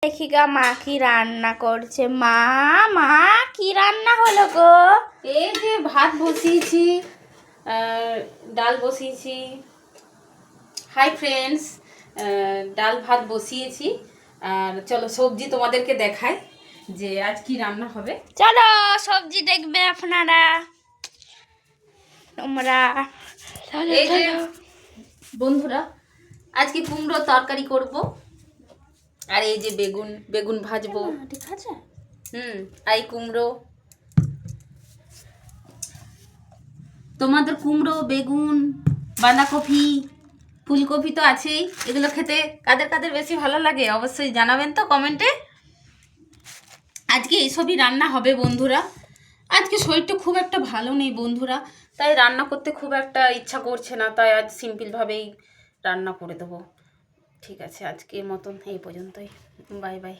দেখি গা মা কি রান্না করছে। মা মা কি রান্না হলো গো? এই যে ভাত বসিয়েছি, ডাল বসিয়েছি। হাই ফ্রেন্ডস, ডাল ভাত বসিয়েছি। আর চলো সবজি তোমাদেরকে দেখাই যে আজ কি রান্না হবে। চলো সবজি দেখবে আপনারা তোমরা। এই যে বন্ধুরা, আজকে কুমড়ো তরকারি করব। আর এই যে বেগুন ভাজবো। ঠিক আছে। এই কুমড়ো, তোমাদের কুমড়ো, বেগুন, বাঁধাকপি, ফুলকপি তো আছেই। এগুলো খেতে কাদের কাদের বেশি ভালো লাগে অবশ্যই জানাবেন তো কমেন্টে। আজকে এইসবই রান্না হবে বন্ধুরা। আজকে শরীরটা খুব একটা ভালো নেই বন্ধুরা, তাই রান্না করতে খুব একটা ইচ্ছা করছে না, তাই আজ সিম্পলভাবেই রান্না করে দেবো। ঠিক আছে, আজকের মতন এই পর্যন্তই। Bye bye.